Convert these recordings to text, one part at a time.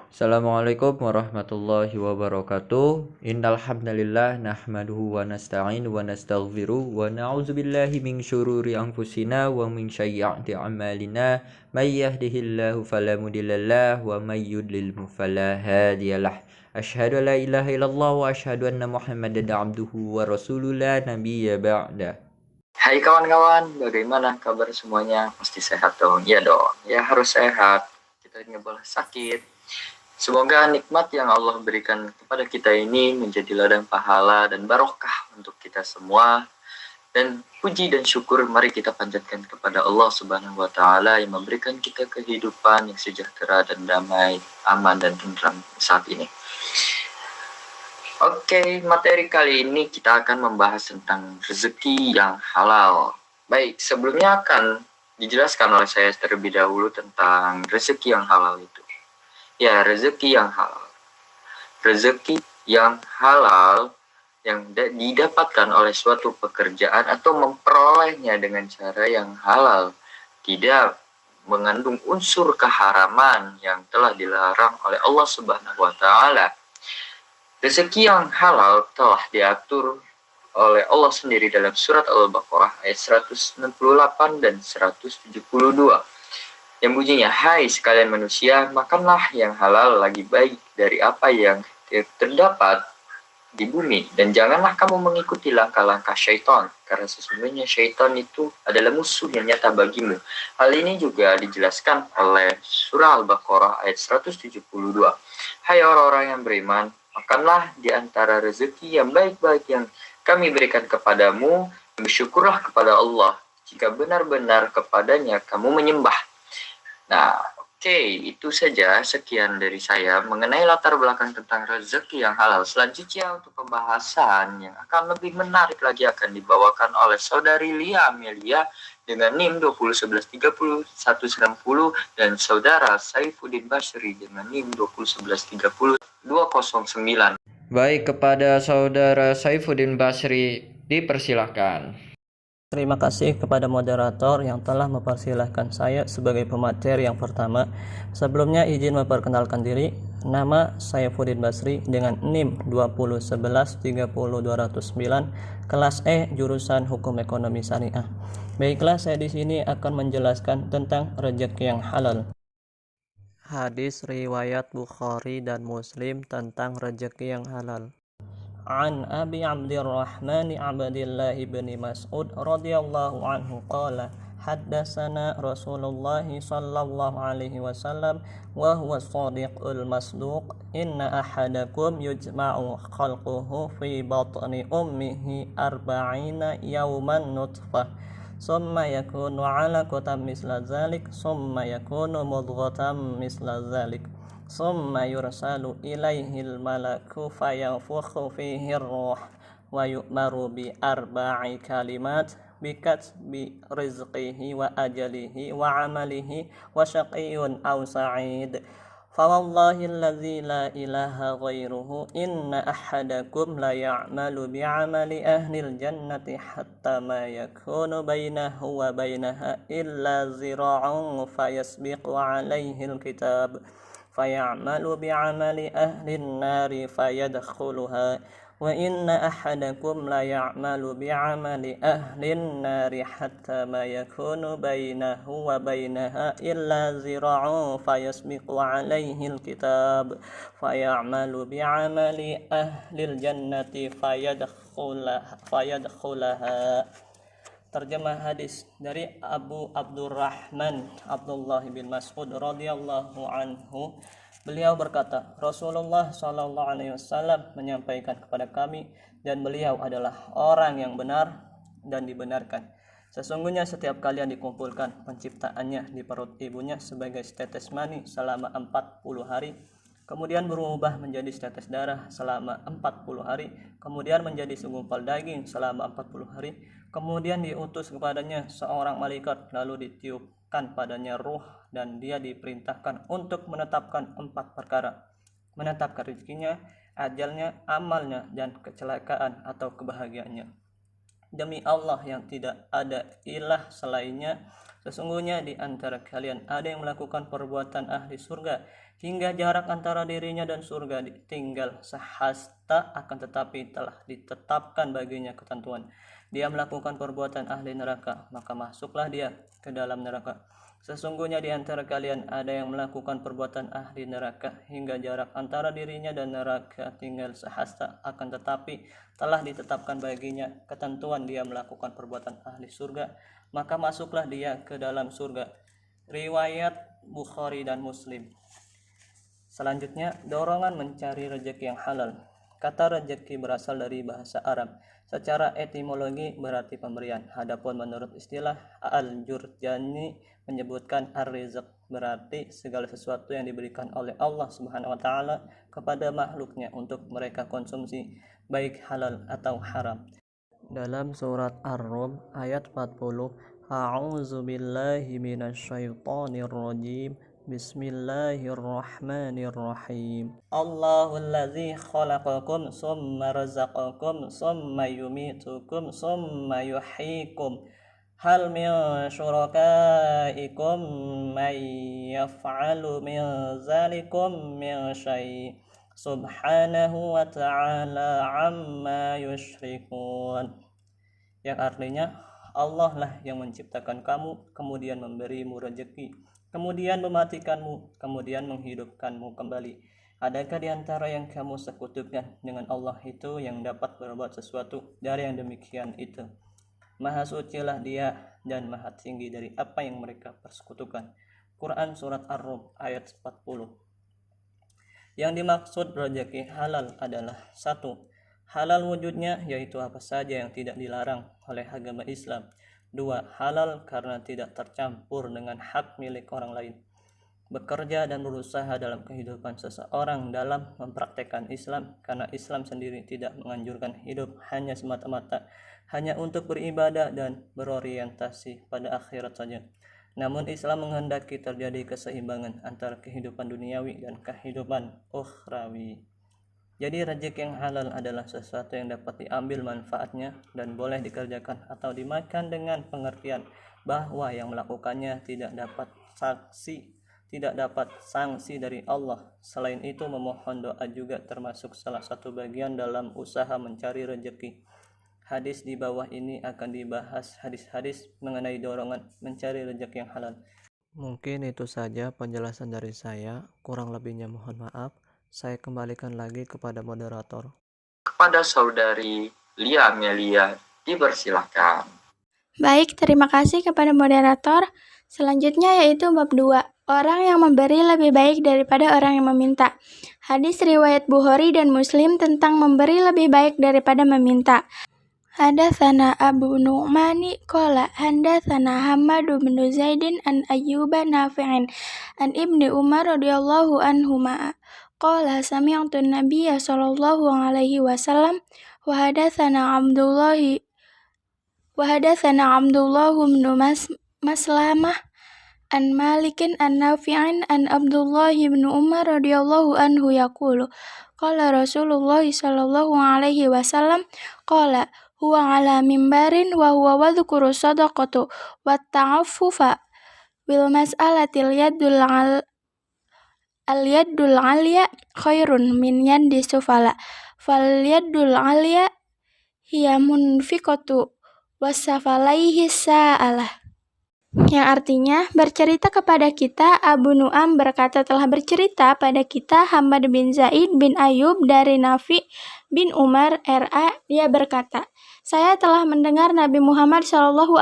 Assalamualaikum warahmatullahi wabarakatuh. Innal hamdalillah nahmaduhu wa nasta'inu wa nastaghfiruh wa na'udzubillahi min syururi anfusina wa min sayyiati a'malina. May yahdihillahu fala mudhillalah wa may yudlil fala hadiyalah. Asyhadu an la ilaha illallah wa asyhadu anna Muhammadan abduhu wa rasuluh la nabiyya ba'da. Hai kawan-kawan, bagaimana kabar semuanya? Pasti sehat dong? Ya dong, ya harus sehat. Kita nggak boleh sakit. Semoga nikmat yang Allah berikan kepada kita ini menjadi ladang pahala dan barokah untuk kita semua. Dan puji dan syukur mari kita panjatkan kepada Allah Subhanahu wa Ta'ala yang memberikan kita kehidupan yang sejahtera dan damai, aman dan tentram saat ini. Oke, materi kali ini kita akan membahas tentang rezeki yang halal. Baik, sebelumnya akan dijelaskan oleh saya terlebih dahulu tentang rezeki yang halal itu. Ya, rezeki yang halal. Rezeki yang halal yang didapatkan oleh suatu pekerjaan atau memperolehnya dengan cara yang halal, tidak mengandung unsur keharaman yang telah dilarang oleh Allah Subhanahu wa Ta'ala. Rezeki yang halal telah diatur oleh Allah sendiri dalam surat Al-Baqarah ayat 168 dan 172. Yang bunyinya, hai sekalian manusia, makanlah yang halal lagi baik dari apa yang terdapat di bumi. Dan janganlah kamu mengikuti langkah-langkah syaitan, karena sesungguhnya syaitan itu adalah musuh yang nyata bagimu. Hal ini juga dijelaskan oleh surah Al-Baqarah ayat 172. Hai orang-orang yang beriman, makanlah di antara rezeki yang baik-baik yang kami berikan kepadamu, dan bersyukurlah kepada Allah jika benar-benar kepadanya kamu menyembah. Nah, itu saja sekian dari saya mengenai latar belakang tentang rezeki yang halal. Selanjutnya untuk pembahasan yang akan lebih menarik lagi akan dibawakan oleh saudari Lia Amelia dengan NIM 201130 dan saudara Saifuddin Basri dengan NIM 201130-209. Baik, kepada saudara Saifuddin Basri dipersilahkan. Terima kasih kepada moderator yang telah mempersilahkan saya sebagai pemateri yang pertama. Sebelumnya izin memperkenalkan diri. Nama saya Saifuddin Basri dengan NIM 201130-209, kelas E, jurusan Hukum Ekonomi Syariah. Baiklah, saya di sini akan menjelaskan tentang rezeki yang halal. Hadis riwayat Bukhari dan Muslim tentang rezeki yang halal. An Abi Abdurrahman Abdillah bin Mas'ud radhiyallahu anhu qala haddatsana Rasulullah sallallahu alaihi wasallam wa huwa shadiqul masduq inna ahadakum yujma'u khalquhu fi batni ummihi arba'ina yawman nutfah summa yakunu 'alaqatan misla dzalik summa yakunu mudghatan misla dzalik summa yursalu ilaihil malaku fayanfukhu fihi ruh wa yu'maru bi arba'i kalimat bikatbi rizqihi wa ajalihi wa amalihi wa syaqiyyun aw sa'id fawallahi alladzi la ilaha ghairuhu inna ahadakum la ya'malu bi'amali ahlil jannati hatta ma yakunu bainahu wa bainaha illa zira'un fayasbiqu alaihil kitab فيعمل بعمل أهل النار فيدخلها وإن أحدكم لا يعمل بعمل أهل النار حتى ما يكون بينه وبينها إلا ذراع فيسبق عليه الكتاب فيعمل بعمل أهل الجنة فيدخلها. Terjemah hadis dari Abu Abdurrahman Abdullah bin Mas'ud radhiyallahu anhu. Beliau berkata, Rasulullah sallallahu alaihi wasallam menyampaikan kepada kami, dan beliau adalah orang yang benar dan dibenarkan. Sesungguhnya setiap kalian dikumpulkan penciptaannya di perut ibunya sebagai setetes mani selama 40 hari, kemudian berubah menjadi setetes darah selama 40 hari, kemudian menjadi segumpal daging selama 40 hari, kemudian diutus kepadanya seorang malaikat, lalu ditiupkan padanya ruh, dan dia diperintahkan untuk menetapkan 4 perkara: menetapkan rezekinya, ajalnya, amalnya, dan kecelakaan atau kebahagiaannya. Demi Allah yang tidak ada ilah selainnya, Sesungguhnya di antara kalian ada yang melakukan perbuatan ahli surga hingga jarak antara dirinya dan surga tinggal sehasta, akan tetapi telah ditetapkan baginya ketentuan. Dia melakukan perbuatan ahli neraka, maka masuklah dia ke dalam neraka. Sesungguhnya di antara kalian ada yang melakukan perbuatan ahli neraka hingga jarak antara dirinya dan neraka tinggal sehasta, akan tetapi telah ditetapkan baginya ketentuan. Dia melakukan perbuatan ahli surga, maka masuklah dia ke dalam surga. Riwayat Bukhari dan Muslim. Selanjutnya, dorongan mencari rezeki yang halal. Kata rezeki berasal dari bahasa Arab. Secara etimologi berarti pemberian. Adapun menurut istilah Al-Jurjani menyebutkan ar-rizq berarti segala sesuatu yang diberikan oleh Allah Subhanahu wa taala kepada makhluknya untuk mereka konsumsi, baik halal atau haram. Dalam surat Ar-Rum ayat 40, A'udzu billahi minasyaitonir rajim. Bismillahirrahmanirrahim. Allahul ladzi khalaqakum summa razaqakum summa yumitukum summa yuhyikum. Hal min syurakaikum may yaf'alu min zalikum min syai'. Subhanahu wa ta'ala amma yusyrikun. Yang artinya, Allah lah yang menciptakan kamu, kemudian memberimu rezeki, kemudian mematikanmu, kemudian menghidupkanmu kembali. Adakah di antara yang kamu sekutukan dengan Allah itu yang dapat berbuat sesuatu dari yang demikian itu? Maha sucilah Dia dan maha tinggi dari apa yang mereka persekutukan. Quran Surat Ar-Rum ayat 40. Yang dimaksud rezeki halal adalah 1. Halal wujudnya, yaitu apa saja yang tidak dilarang oleh agama Islam. 2. Halal karena tidak tercampur dengan hak milik orang lain. Bekerja dan berusaha dalam kehidupan seseorang dalam mempraktekkan Islam, karena Islam sendiri tidak menganjurkan hidup hanya semata-mata hanya untuk beribadah dan berorientasi pada akhirat saja. Namun Islam menghendaki terjadi keseimbangan antara kehidupan duniawi dan kehidupan ukhrawi. Jadi rezeki yang halal adalah sesuatu yang dapat diambil manfaatnya dan boleh dikerjakan atau dimakan dengan pengertian bahwa yang melakukannya tidak dapat sanksi dari Allah. Selain itu, memohon doa juga termasuk salah satu bagian dalam usaha mencari rezeki. Hadis di bawah ini akan dibahas hadis-hadis mengenai dorongan mencari rezeki yang halal. Mungkin itu saja penjelasan dari saya, kurang lebihnya mohon maaf. Saya kembalikan lagi kepada moderator. Kepada saudari Lia Amelia, dipersilahkan. Baik, terima kasih kepada moderator. Selanjutnya yaitu bab 2. Orang yang memberi lebih baik daripada orang yang meminta. Hadis riwayat Bukhari dan Muslim tentang memberi lebih baik daripada meminta. Hadatsana Abu Nu'mani qala hadatsana Hammad bin Zaidin an Ayyub Nafi'in an Ibnu Umar radhiyallahu anhuma. Qala sami'tu an-nabiyya sallallahu alaihi wasallam wa hadatsana Abdullah bin Maslamah an Malikin an Nafi'in an Abdullah bin Umar radhiyallahu anhu yaqulu qala Rasulullah sallallahu alaihi wasallam qala huwa ala mimbarin wa huwa wadhkuru sadaqatu wat ta'affufa bil mas'alatil al-yaddul 'alya khairun min yaddi sufala fal yaddul 'alya hiya munfiqatu wasafalaihi sa'alah. Yang artinya, bercerita kepada kita, Abu Nu'am berkata telah bercerita pada kita Hammad bin Zaid bin Ayyub dari Nafi bin Umar R.A. Dia berkata, saya telah mendengar Nabi Muhammad SAW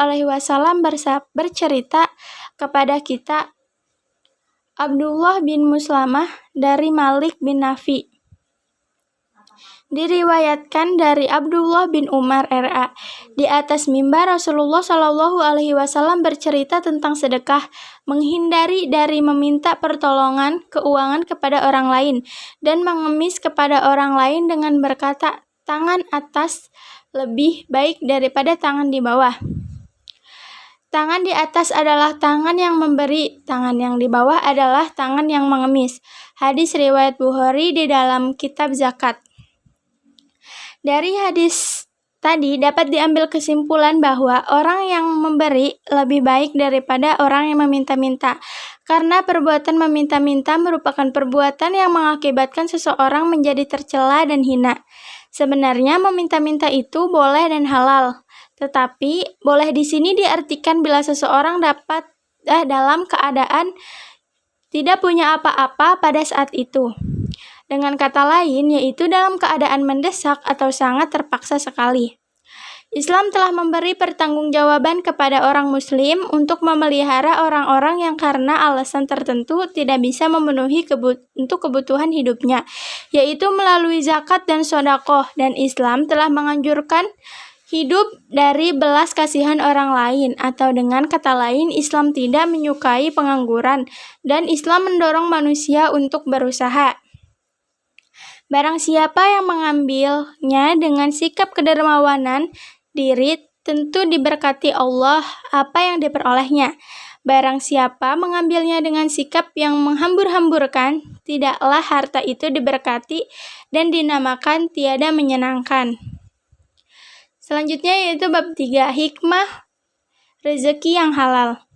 bercerita kepada kita Abdullah bin Muslamah dari Malik bin Nafi. Diriwayatkan dari Abdullah bin Umar R.A. Di atas mimbar Rasulullah SAW bercerita tentang sedekah, menghindari dari meminta pertolongan keuangan kepada orang lain, dan mengemis kepada orang lain dengan berkata, tangan atas lebih baik daripada tangan di bawah. Tangan di atas adalah tangan yang memberi, tangan yang di bawah adalah tangan yang mengemis. Hadis riwayat Bukhari di dalam kitab zakat. Dari hadis tadi dapat diambil kesimpulan bahwa orang yang memberi lebih baik daripada orang yang meminta-minta, karena perbuatan meminta-minta merupakan perbuatan yang mengakibatkan seseorang menjadi tercela dan hina. Sebenarnya meminta-minta itu boleh dan halal, tetapi boleh di sini diartikan bila seseorang dapat dalam keadaan tidak punya apa-apa pada saat itu. Dengan kata lain, yaitu dalam keadaan mendesak atau sangat terpaksa sekali. Islam telah memberi pertanggungjawaban kepada orang muslim untuk memelihara orang-orang yang karena alasan tertentu tidak bisa memenuhi untuk kebutuhan hidupnya, yaitu melalui zakat dan sedekah, dan Islam telah menganjurkan hidup dari belas kasihan orang lain, atau dengan kata lain, Islam tidak menyukai pengangguran, dan Islam mendorong manusia untuk berusaha. Barang siapa yang mengambilnya dengan sikap kedermawanan diri, tentu diberkati Allah apa yang diperolehnya. Barang siapa mengambilnya dengan sikap yang menghambur-hamburkan, tidaklah harta itu diberkati dan dinamakan tiada menyenangkan. Selanjutnya yaitu bab 3, hikmah rezeki yang halal.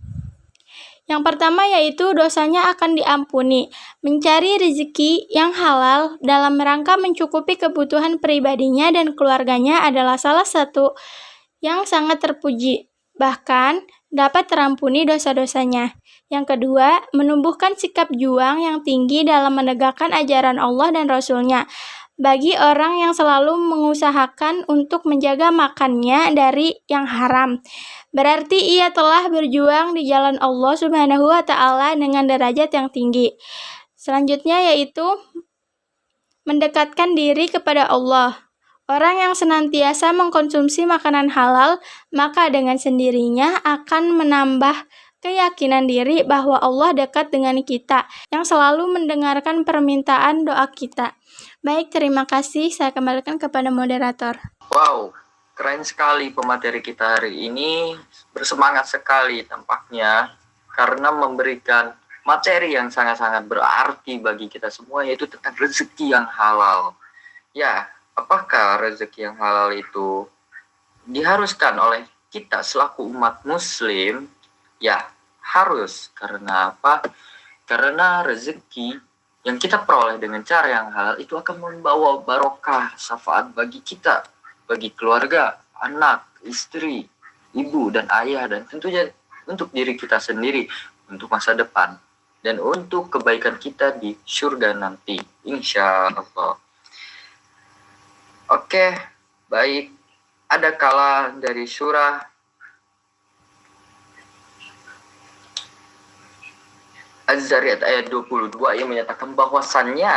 Yang pertama yaitu dosanya akan diampuni. Mencari rezeki yang halal dalam rangka mencukupi kebutuhan pribadinya dan keluarganya adalah salah satu yang sangat terpuji. Bahkan dapat terampuni dosa-dosanya. Yang kedua, menumbuhkan sikap juang yang tinggi dalam menegakkan ajaran Allah dan Rasul-Nya. Bagi orang yang selalu mengusahakan untuk menjaga makannya dari yang haram, berarti ia telah berjuang di jalan Allah Subhanahu wa Ta'ala dengan derajat yang tinggi. Selanjutnya yaitu mendekatkan diri kepada Allah. Orang yang senantiasa mengkonsumsi makanan halal, maka dengan sendirinya akan menambah keyakinan diri bahwa Allah dekat dengan kita, yang selalu mendengarkan permintaan doa kita. Baik, terima kasih. Saya kembalikan kepada moderator. Wow, keren sekali pemateri kita hari ini. Bersemangat sekali tampaknya karena memberikan materi yang sangat-sangat berarti bagi kita semua, yaitu tentang rezeki yang halal. Ya, apakah rezeki yang halal itu diharuskan oleh kita selaku umat muslim? Ya, harus. Karena apa? Karena rezeki yang kita peroleh dengan cara yang halal itu akan membawa barokah, syafaat bagi kita, bagi keluarga, anak, istri, ibu, dan ayah, dan tentunya untuk diri kita sendiri, untuk masa depan, dan untuk kebaikan kita di surga nanti, insya Allah. Oke, baik. Ada kala dari surah Az-Zariyat ayat 22 yang menyatakan bahwasannya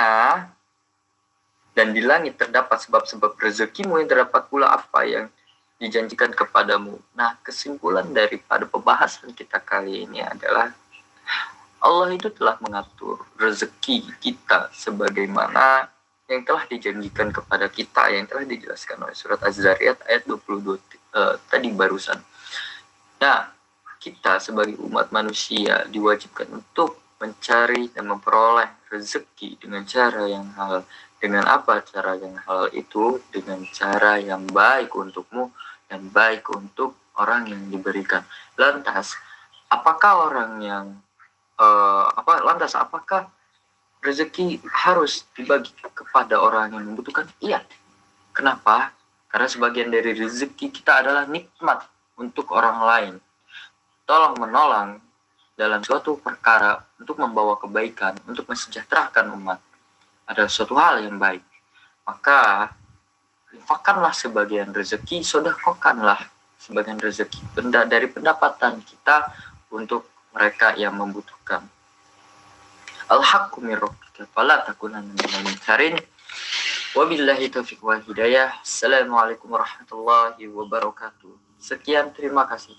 dan di langit terdapat sebab-sebab rezekimu, yang terdapat pula apa yang dijanjikan kepadamu. Nah, kesimpulan daripada pembahasan kita kali ini adalah Allah itu telah mengatur rezeki kita sebagaimana yang telah dijanjikan kepada kita, yang telah dijelaskan oleh surat Az-Zariyat ayat 22 tadi barusan. Nah, kita sebagai umat manusia diwajibkan untuk mencari dan memperoleh rezeki dengan cara yang halal. Dengan apa cara yang halal itu? Dengan cara yang baik untukmu dan baik untuk orang yang diberikan. Lantas, apakah apakah rezeki harus dibagi kepada orang yang membutuhkan? Iya. Kenapa? Karena sebagian dari rezeki kita adalah nikmat untuk orang lain. Tolong menolong dalam suatu perkara untuk membawa kebaikan, untuk mensejahterakan umat, adalah suatu hal yang baik. Maka infakkanlah sebagian rezeki, sedekahkanlah sebagian rezeki dari pendapatan kita untuk mereka yang membutuhkan. Al-haqqu min rabbika fala takunanna minal mumtarin. Wabillahi taufiq wal hidayah. Assalamualaikum warahmatullahi wabarakatuh. Sekian, terima kasih.